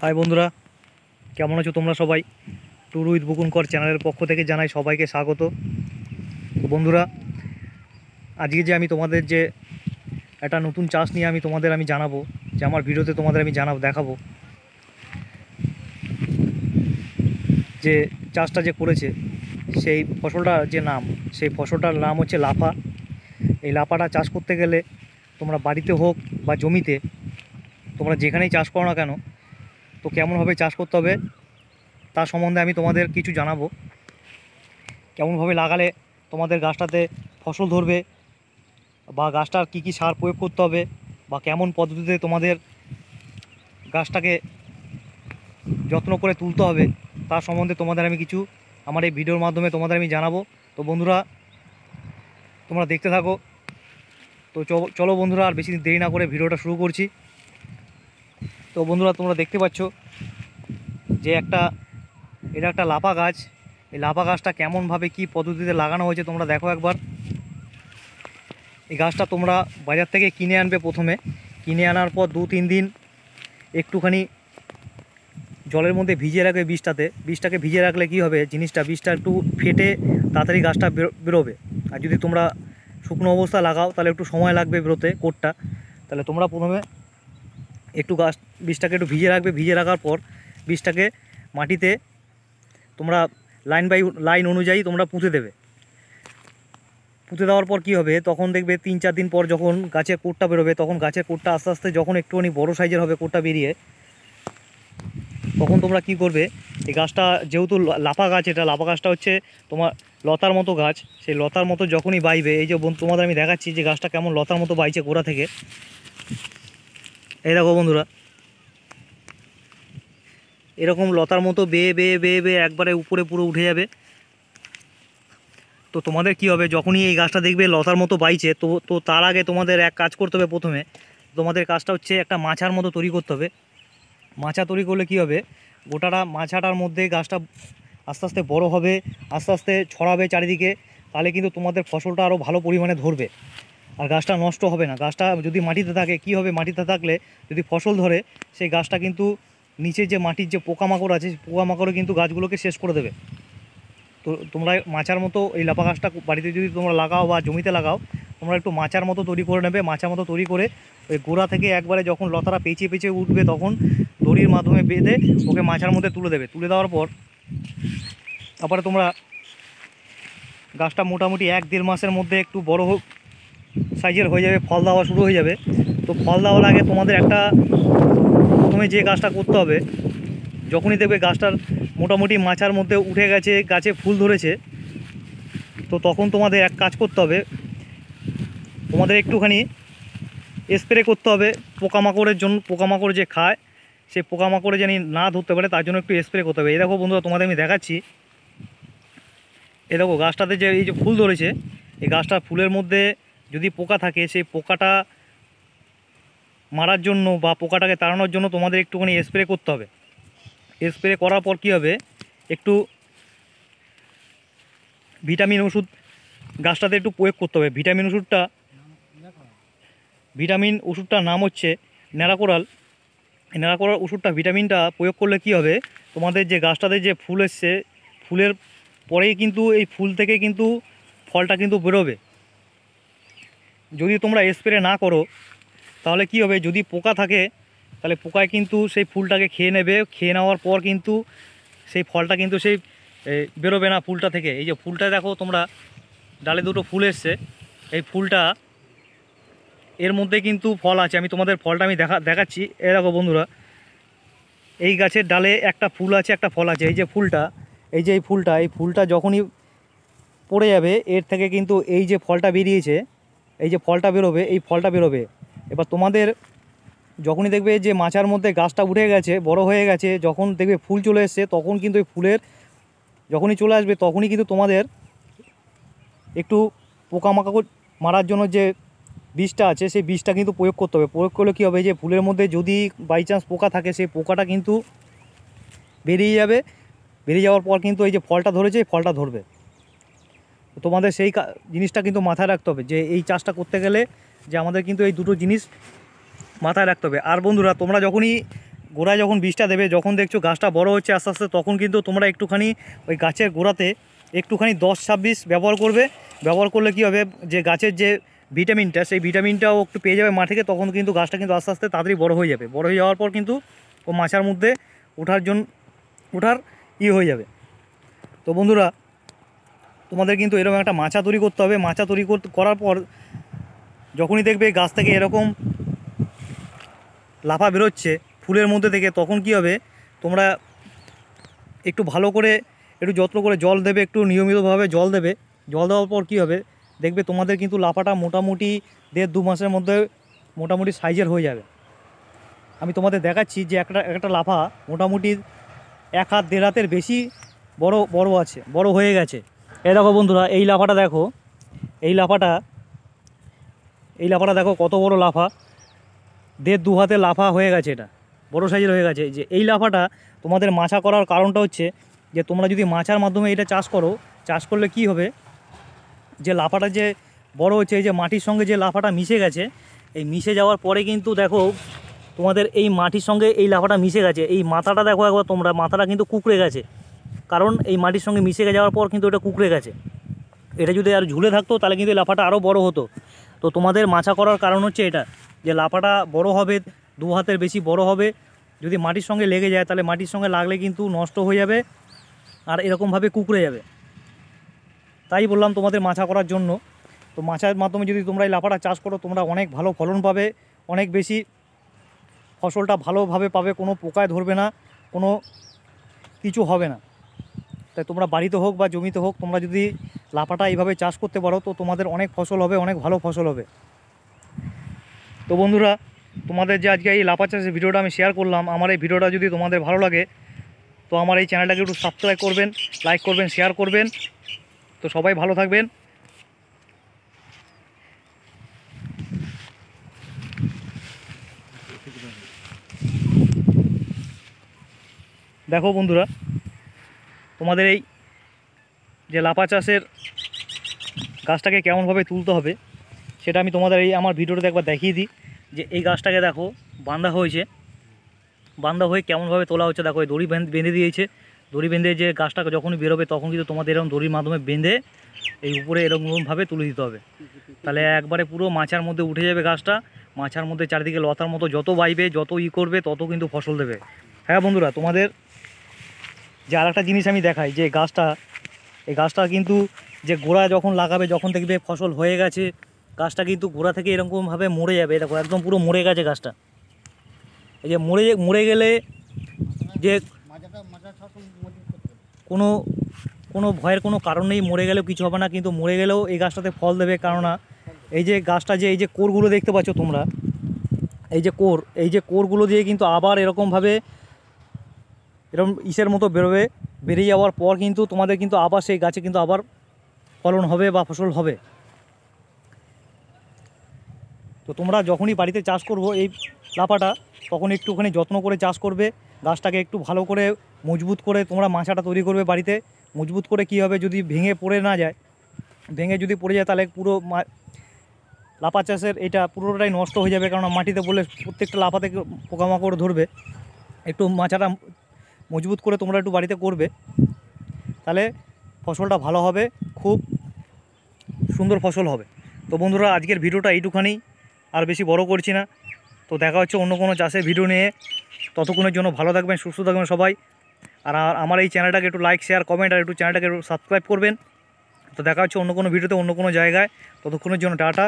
High বন্ধুরা, কেমন আছো তোমরা সবাই? ট্যুর উইথ বুকুনকর চ্যানেলের পক্ষ থেকে জানাই সবাইকে স্বাগত। তো বন্ধুরা, আজকে যে আমি তোমাদের যে একটা নতুন চাষ নিয়ে আমি জানাবো, যে আমার ভিডিওতে তোমাদের আমি দেখাবো যে চাষটা যে করেছে, সেই ফসলটার যে নাম, সেই ফসলটার নাম হচ্ছে লাফা। এই লাফাটা চাষ করতে গেলে তোমরা বাড়িতে হোক বা জমিতে, তোমরা যেখানেই চাষ করো না কেন, তো কেমনভাবে চাষ করতে হবে তার সম্বন্ধে আমি তোমাদের কিছু জানাবো। কেমনভাবে লাগালে তোমাদের গাছটাতে ফসল ধরবে, বা গাছটার কী কী সার প্রয়োগ করতে হবে, বা কেমন পদ্ধতিতে তোমাদের গাছটাকে যত্ন করে তুলতে হবে, তার সম্বন্ধে তোমাদের আমি কিছু আমার এই ভিডিওর মাধ্যমে তোমাদের আমি জানাবো। তো বন্ধুরা, তোমরা দেখতে থাকো। তো চলো বন্ধুরা, আর বেশি দেরি না করে ভিডিওটা শুরু করছি। তো বন্ধুরা, তোমরা দেখতে পাচ্ছ যে এটা একটা লাফা গাছ। এই লাফা গাছটা কেমনভাবে কী পদ্ধতিতে লাগানো হয়েছে তোমরা দেখো একবার। এই গাছটা তোমরা বাজার থেকে কিনে আনবে। প্রথমে কিনে আনার পর 2-3 দিন একটুখানি জলের মধ্যে ভিজিয়ে রাখবে। বীজটাকে ভিজিয়ে রাখলে কি হবে, বীজটা একটু ফেটে তাড়াতাড়ি গাছটা বেরোবে। আর যদি তোমরা শুকনো অবস্থা লাগাও তাহলে একটু সময় লাগবে বেরোতে কোটটা। তাহলে তোমরা প্রথমে বীজটাকে একটু ভিজিয়ে রাখবে। ভিজিয়ে রাখার পর বীজটাকে মাটিতে তোমরা লাইন বাই লাইন অনুযায়ী তোমরা পুঁতে দেবে। পুঁতে দেওয়ার পর কী হবে, তখন দেখবে 3-4 দিন পর যখন গাছের কোটটা বেরোবে, তখন গাছের কোটটা আস্তে আস্তে যখন একটুখানি বড়ো সাইজের হবে কোটটা বেরিয়ে, তখন তোমরা কি করবে, এই গাছটা যেহেতু লাফা গাছ, এটা লাফা গাছটা হচ্ছে তোমার লতার মতো গাছ। সেই লতার মতো যখনই বাইবে, এই যে তোমাদের আমি দেখাচ্ছি যে গাছটা কেমন লতার মতো বাইছে গোড়া থেকে। এই দেখো বন্ধুরা, এরকম লতার মতো বেয়ে বেয়ে বেয়ে বেয়ে একবারে উপরে পুরো উঠে যাবে। তো তোমাদের কি হবে, যখনই এই গাছটা দেখবে লতার মতো বাইছে, তো তার আগে তোমাদের এক কাজ করতে হবে। প্রথমে তোমাদের কাজটা হচ্ছে একটা মাচার মতো তৈরি করতে হবে। মাচা তৈরি করলে কি হবে, গোটাটা মাচাটার মধ্যে গাছটা আস্তে আস্তে বড় হবে, আস্তে আস্তে ছড়াবে চারিদিকে। তাহলে কিন্তু তোমাদের ফসলটা আরও ভালো পরিমাণে ধরবে, আর গাছটা নষ্ট হবে না। গাছটা যদি মাটিতে থাকে, কি হবে, মাটিতে থাকলে যদি ফসল ধরে, সেই গাছটা কিন্তু নিচে যে মাটির যে পোকামাকড় আছে, পোকামাকড়ে কিন্তু গাছগুলোকে শেষ করে দেবে। তো তোমরা মাচার মতো এই লাফা গাছটা বাড়িতে যদি তোমরা লাগাও বা জমিতে লাগাও, তোমরা একটু মাচার মতো তৈরি করে নেবে। মাচার মতো তৈরি করে ওই গোড়া থেকে একবারে যখন লতাটা পেঁচিয়ে পেঁচিয়ে উঠবে, তখন দড়ির মাধ্যমে বেঁধে ওকে মাচার মধ্যে তুলে দেবে। তুলে দেওয়ার পর তারপরে তোমরা গাছটা মোটামুটি 1-1.5 মাসের মধ্যে একটু বড় সাইজের হয়ে যাবে, ফল দেওয়া শুরু হয়ে যাবে। তো ফল দেওয়ার আগে তোমাদের প্রথমে যে কাজটা করতে হবে, যখনই দেখবে গাছটার মোটামুটি মাচার মধ্যে উঠে গেছে, গাছে ফুল ধরেছে, তো তখন তোমাদের এক কাজ করতে হবে, তোমাদের একটুখানি স্প্রে করতে হবে পোকামাকড়ের জন্য। পোকামাকড় যে খায়, সেই পোকামাকড়ে যেন না ধরতে পারে, তার জন্য একটু স্প্রে করতে হবে। এই দেখো বন্ধুরা, তোমাদের আমি দেখাচ্ছি। এই দেখো গাছটাতে যে এই যে ফুল ধরেছে, এই গাছটার ফুলের মধ্যে যদি পোকা থাকে, সেই পোকাটা মারার জন্য বা পোকাটাকে তাড়ানোর জন্য তোমাদের একটুখানি স্প্রে করতে হবে। স্প্রে করার পর কী হবে, একটু ভিটামিন ওষুধ গাছটাতে একটু প্রয়োগ করতে হবে। ভিটামিন ওষুধটার নাম হচ্ছে ন্যাড়াকোরাল। ন্যাড়াকোরাল ওষুধটা, ভিটামিনটা প্রয়োগ করলে কি হবে, তোমাদের যে গাছটাতে যে ফুল এসছে, ফুলের পরেই কিন্তু এই ফুল থেকে কিন্তু ফলটা কিন্তু বেরোবে। যদি তোমরা স্প্রে না করো তাহলে কি হবে, যদি পোকা থাকে তাহলে পোকায় কিন্তু সেই ফুলটাকে খেয়ে নেবে। খেয়ে নেওয়ার পর কিন্তু সেই ফলটা কিন্তু সেই বেরোবে না ফুলটা থেকে। এই যে ফুলটা দেখো তোমরা, ডালে দুটো ফুল এসছে, এই ফুলটা এর মধ্যে কিন্তু ফল আছে। আমি তোমাদের ফলটা দেখাচ্ছি। এ দেখো বন্ধুরা, এই গাছের ডালে একটা ফুল আছে, একটা ফল আছে। এই যে ফুলটা, এই ফুলটা যখনই পড়ে যাবে, এর থেকে কিন্তু এই যে ফলটা বেরিয়েছে, এই যে ফলটা বেরোবে, এই ফলটা বেরোবে। এবার তোমাদের যখনই দেখবে যে মাচার মধ্যে গাছটা উঠে গেছে, বড় হয়ে গেছে, যখন দেখবে ফুল চলে এসছে, তখন কিন্তু এই ফুলের যখনই চলে আসবে, তখনই কিন্তু তোমাদের একটু পোকামাকড় মারার জন্য যে বীজটা আছে, সেই বীজটা কিন্তু প্রয়োগ করতে হবে। প্রয়োগ করলে কী হবে, যে ফুলের মধ্যে যদি বাই চান্স পোকা থাকে, সেই পোকাটা কিন্তু বেরিয়ে যাবে। বেরিয়ে যাওয়ার পর কিন্তু এই যে ফলটা ধরেছে, এই ফলটা ধরবে। তোমাদের সেই জিনিসটা কিন্তু মাথায় রাখতে হবে, যে এই চাষটা করতে গেলে যে আমাদের কিন্তু এই দুটো জিনিস মাথায় রাখতে হবে। আর বন্ধুরা, তোমরা যখনই গোড়ায় যখন বীজটা দেবে, যখন দেখছো গাছটা বড় হচ্ছে আস্তে আস্তে, তখন কিন্তু তোমরা একটুখানি ওই গাছের গোড়াতে একটুখানি 10-26 ব্যবহার করবে। ব্যবহার করলে কী হবে, যে গাছের যে ভিটামিনটা, সেই ভিটামিনটাও একটু পেয়ে যাবে মাটিতে, তখন কিন্তু গাছটা কিন্তু আস্তে আস্তে তাড়াতাড়ি বড় হয়ে যাবে। বড় হয়ে যাওয়ার পর কিন্তু ও মাচার মধ্যে ওঠার হয়ে যাবে। তো বন্ধুরা, তোমাদের কিন্তু এরকম একটা মাচা তৈরি করতে হবে। মাচা তৈরি করার পর যখনই দেখবে গাছ থেকে এরকম লাফা বেরোচ্ছে ফুলের মধ্যে থেকে, তখন কি হবে, তোমরা একটু ভালো করে একটু যত্ন করে জল দেবে, একটু নিয়মিতভাবে জল দেবে। জল দেওয়ার পর কী হবে, দেখবে তোমাদের কিন্তু লাফাটা মোটামুটি 1.5-2 মাসের মধ্যে মোটামুটি সাইজের হয়ে যাবে। আমি তোমাদের দেখাচ্ছি যে একটা লাফা মোটামুটি 1 হাত 1.5 হাতের বেশি বড় আছে, বড় হয়ে গেছে। এই দেখো বন্ধুরা, এই লাফাটা দেখো, এই লাফাটা দেখো কত বড় লাফা, 1.5-2 হাতের লাফা হয়ে গেছে। এটা বড় সাইজের হয়ে গেছে। যে এই লাফাটা তোমাদের মাচা করার কারণটা হচ্ছে যে তোমরা যদি মাচার মাধ্যমে এটা চাষ করো, চাষ করলে কি হবে, যে লাফাটা যে বড় হচ্ছে, এই যে মাটির সঙ্গে যে লাফাটা মিশে গেছে, এই মিশে যাওয়ার পরে কিন্তু দেখো তোমাদের এই মাটির সঙ্গে এই লাফাটা মিশে গেছে। এই মাথাটা দেখো একবার তোমরা, মাথাটা কিন্তু কুঁকড়ে গেছে, কারণ এই মাটির সঙ্গে মিশে যাওয়ার পর কিন্তু এটা কুঁকড়ে গেছে। এটা যদি আর ঝুলে থাকতো তাহলে কিন্তু এই লাফাটা আরও বড় হতো। তো তোমাদের মাচা করার কারণ হচ্ছে এটা, যে লাফাটা বড় হবে, 2 হাতের বেশি বড় হবে। যদি মাটির সঙ্গে লেগে যায় তাহলে মাটির সঙ্গে লাগলে কিন্তু নষ্ট হয়ে যাবে আর এরকমভাবে কুঁকড়ে যাবে। তাই বললাম তোমাদের মাচা করার জন্য। তো মাচার মাধ্যমে যদি তোমরা এই লাফাটা চাষ করো, তোমরা অনেক ভালো ফলন পাবে, অনেক বেশি ফসলটা ভালোভাবে পাবে, কোনো পোকায় ধরবে না, কোনো কিছু হবে না। তাই তোমরা বাড়িতে হোক বা জমিতে হোক, তোমরা যদি লাফাটা এইভাবে চাষ করতে পারো তো তোমাদের অনেক ফসল হবে, অনেক ভালো ফসল হবে। তো বন্ধুরা, তোমাদের যে আজকে এই লাফা চাষের ভিডিওটা আমি শেয়ার করলাম, আমার এই ভিডিওটা যদি তোমাদের ভালো লাগে তো আমার এই চ্যানেলটাকে একটু সাবস্ক্রাইব করবেন, লাইক করবেন, শেয়ার করবেন। তো সবাই ভালো থাকবেন। দেখো বন্ধুরা, তোমাদের এই যে লাফা চাষের গাছটাকে কেমনভাবে তুলতে হবে সেটা আমি তোমাদের এই আমার ভিডিওতে একবার দেখিয়ে দিই। যে এই গাছটাকে দেখো বাঁধা হয়েছে, বাঁধা হয়ে কেমনভাবে তোলা হচ্ছে দেখো, এই দড়ি বেঁধে দিয়েছে। দড়ি বেঁধে যে গাছটাকে যখনই বেরোবে তখন কিন্তু তোমাদের এরকম দড়ির মাধ্যমে বেঁধে এই উপরে এরকমভাবে তুলে দিতে হবে। তাহলে একবারে পুরো মাচার মধ্যে উঠে যাবে গাছটা। মাচার মধ্যে চারিদিকে লতার মতো যত বাইবে, যত করবে, তত কিন্তু ফসল দেবে। হ্যাঁ বন্ধুরা, তোমাদের যে আরেকটা জিনিস আমি দেখাই, যে এই গাছটা কিন্তু যে গোড়া যখন লাগাবে, যখন দেখবে ফসল হয়ে গেছে, গাছটা কিন্তু গোড়া থেকে এরকমভাবে মরে যাবে। দেখো একদম পুরো মরে গেছে গাছটা। এই যে মরে গেলে যে কোনো ভয়ের কোনো কারণ নেই, মরে গেলেও কিছু হবে না, কিন্তু মরে গেলেও এই গাছটাতে ফল দেবে। কেননা এই যে গাছটা যে এই যে কোরগুলো দেখতে পাচ্ছ তোমরা, এই যে কোরগুলো দিয়ে কিন্তু আবার এরকমভাবে এরকম ইসের মতো বেরোবে। বেরিয়ে যাওয়ার পর কিন্তু তোমাদের কিন্তু আবার সেই গাছে কিন্তু আবার ফলন হবে বা ফসল হবে। তো তোমরা যখনই বাড়িতে চাষ করবো এই লাফাটা, তখন একটুখানি যত্ন করে চাষ করবে। গাছটাকে একটু ভালো করে মজবুত করে তোমরা মাচাটা তৈরি করবে বাড়িতে। মজবুত করে কী হবে, যদি ভেঙে পড়ে না যায়, ভেঙে যদি পড়ে যায় তাহলে পুরো লাফা চাষের এটা পুরোটাই নষ্ট হয়ে যাবে। কারণ মাটিতে বলে প্রত্যেকটা লাফা থেকে পোকামাকড় ধরবে। একটু মাচাটা মজবুত করে তোমরা একটু বাড়িতে করবে, তাহলে ফসলটা ভালো হবে, খুব সুন্দর ফসল হবে। তো বন্ধুরা, আজকের ভিডিওটা এইটুখানি, আর বেশি বড় করছি না। তো দেখা হচ্ছে অন্য কোনো চাষের ভিডিও নিয়ে। ততক্ষণের জন্য ভালো থাকবেন, সুস্থ থাকবেন সবাই। আর আমার এই চ্যানেলটাকে একটু লাইক, শেয়ার, কমেন্ট আর একটু চ্যানেলটাকে একটু সাবস্ক্রাইব করবেন। তো দেখা হচ্ছে অন্য কোনো ভিডিওতে, অন্য কোনো জায়গায়। ততক্ষণের জন্য টাটা।